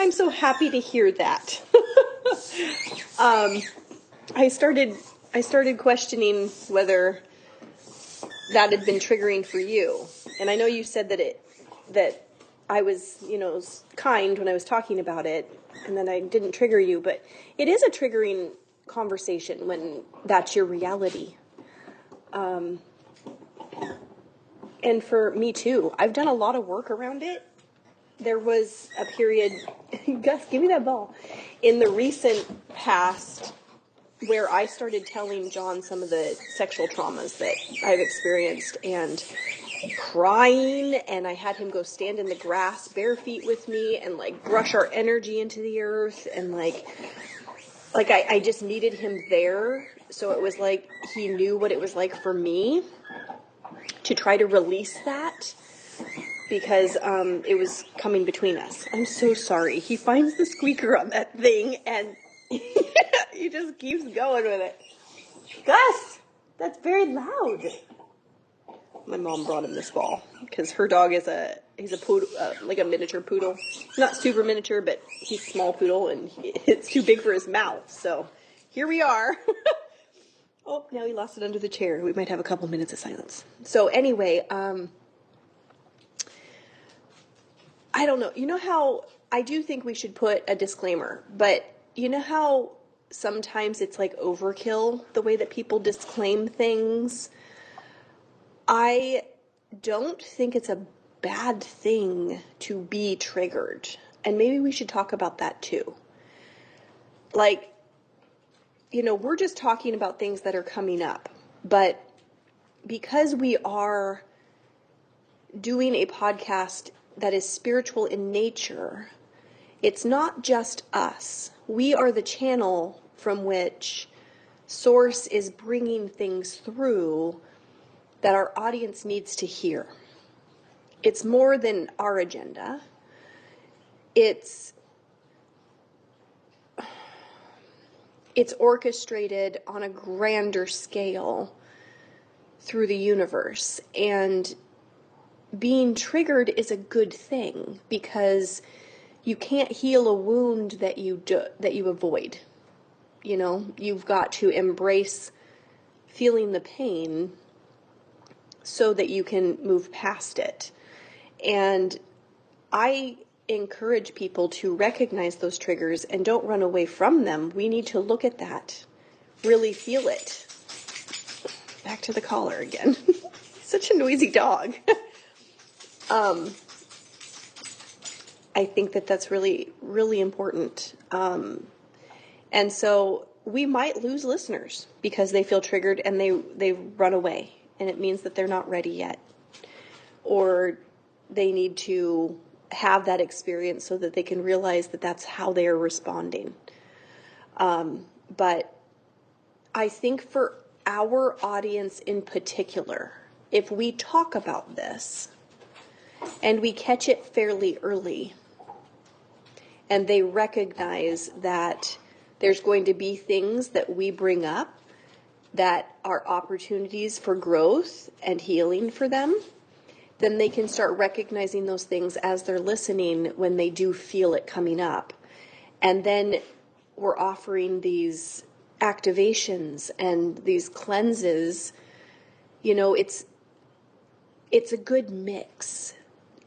I'm so happy to hear that. I started questioning whether that had been triggering for you. And I know you said that I was, kind when I was talking about it, and that I didn't trigger you, but it is a triggering conversation when that's your reality. And for me too, I've done a lot of work around it. There was a period, Gus, give me that ball, in the recent past where I started telling John some of the sexual traumas that I've experienced and crying, and I had him go stand in the grass bare feet with me and brush our energy into the earth, and I just needed him there, so it was like he knew what it was like for me to try to release that, because it was coming between us. I'm so sorry. He finds the squeaker on that thing, and he just keeps going with it. Gus, that's very loud. My mom brought him this ball because her dog is he's a poodle, like a miniature poodle. Not super miniature, but he's a small poodle, and it's too big for his mouth. So here we are. Oh, now he lost it under the chair. We might have a couple minutes of silence. So anyway, I don't know. You know how I do think we should put a disclaimer, but you know how sometimes it's like overkill, the way that people disclaim things? I don't think it's a bad thing to be triggered. And maybe we should talk about that too. We're just talking about things that are coming up. But because we are doing a podcast that is spiritual in nature, it's not just us. We are the channel from which Source is bringing things through that our audience needs to hear. It's more than our agenda. It's orchestrated on a grander scale through the universe. And being triggered is a good thing, because you can't heal a wound that you avoid. You've got to embrace feeling the pain so that you can move past it. And I encourage people to recognize those triggers and don't run away from them. We need to look at that, really feel it. Back to the collar again. Such a noisy dog. I think that that's really, really important. And so we might lose listeners because they feel triggered and they run away, and it means that they're not ready yet, or they need to have that experience so that they can realize that that's how they are responding. But I think for our audience in particular, if we talk about this and we catch it fairly early, and they recognize that there's going to be things that we bring up that are opportunities for growth and healing for them, then they can start recognizing those things as they're listening when they do feel it coming up. And then we're offering these activations and these cleanses. It's a good mix,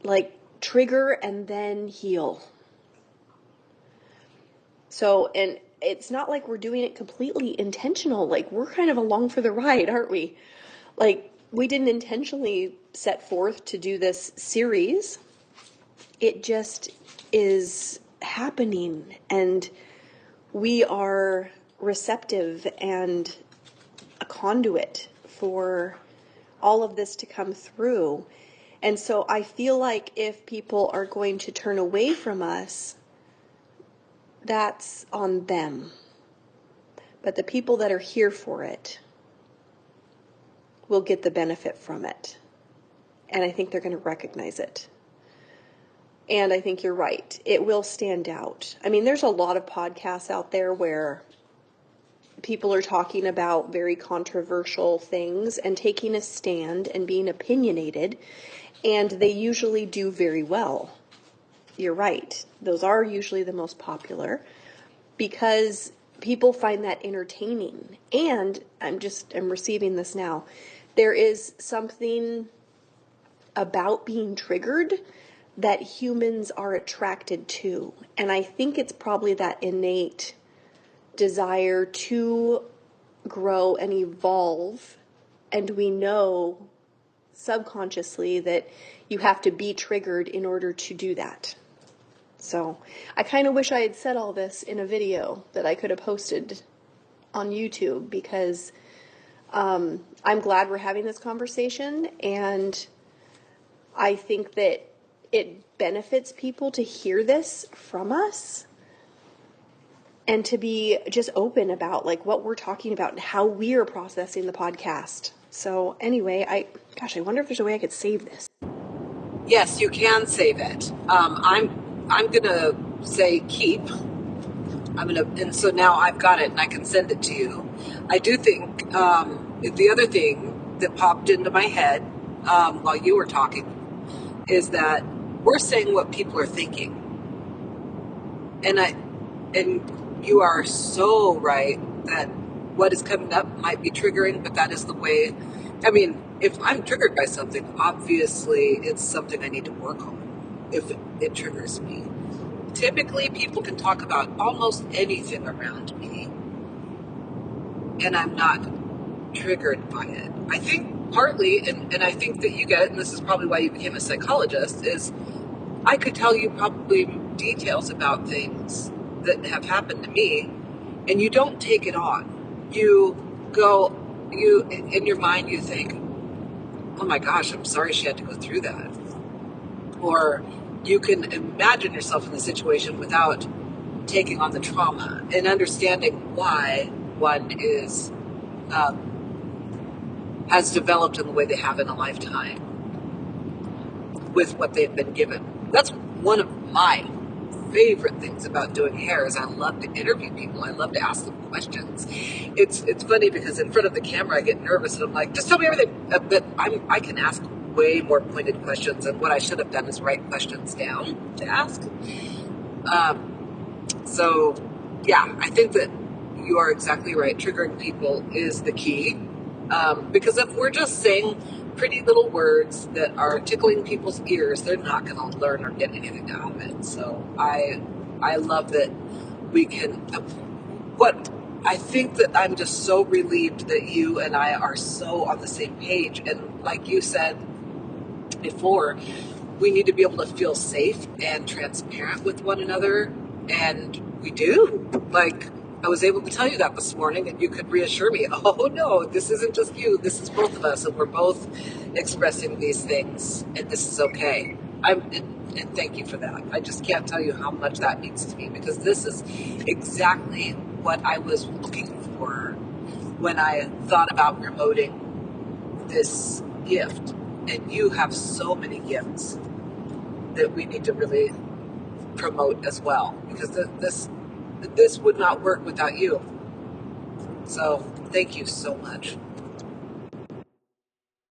like trigger and then heal. So, and it's not like we're doing it completely intentional. We're kind of along for the ride, aren't we? We didn't intentionally set forth to do this series. It just is happening, and we are receptive and a conduit for all of this to come through. And so I feel like if people are going to turn away from us, that's on them. But the people that are here for it will get the benefit from it. And I think they're going to recognize it. And I think you're right. It will stand out. I mean, there's a lot of podcasts out there where people are talking about very controversial things and taking a stand and being opinionated, and they usually do very well. you're right. Those are usually the most popular because people find that entertaining. And I'm receiving this now. There is something about being triggered that humans are attracted to. And I think it's probably that innate desire to grow and evolve. And we know subconsciously that you have to be triggered in order to do that. So I kind of wish I had said all this in a video that I could have posted on YouTube, because I'm glad we're having this conversation, and I think that it benefits people to hear this from us and to be just open about like what we're talking about and how we are processing the podcast. So anyway, I wonder if there's a way I could save this. Yes, you can save it. I'm gonna say keep. And so now I've got it and I can send it to you. I do think the other thing that popped into my head while you were talking is that we're saying what people are thinking, and you are so right that what is coming up might be triggering, but that is the way. I mean, if I'm triggered by something, obviously it's something I need to work on if it triggers me. Typically, people can talk about almost anything around me, and I'm not triggered by it. I think partly, and I think that you get it, and this is probably why you became a psychologist, is I could tell you probably details about things that have happened to me, and you don't take it on. In your mind, you think, oh my gosh, I'm sorry she had to go through that. Or you can imagine yourself in the situation without taking on the trauma and understanding why one is has developed in the way they have in a lifetime with what they've been given. That's one of my favorite things about doing hair is I love to interview people. I love to ask them questions. It's funny because in front of the camera I get nervous and I'm like, just tell me everything. But I can ask way more pointed questions, and what I should have done is write questions down to ask. So yeah, I think that you are exactly right. Triggering people is the key. Because if we're just saying pretty little words that are tickling people's ears, they're not going to learn or get anything out of it. So I love that we can. What I think that I'm just so relieved that you and I are so on the same page. And like you said before, we need to be able to feel safe and transparent with one another, and we do. Like, I was able to tell you that this morning, and you could reassure me, oh no, this isn't just you, this is both of us, and we're both expressing these things, and this is okay. And thank you for that. I just can't tell you how much that means to me, because this is exactly what I was looking for when I thought about promoting this gift. And you have so many gifts that we need to really promote as well, because this would not work without you. So thank you so much.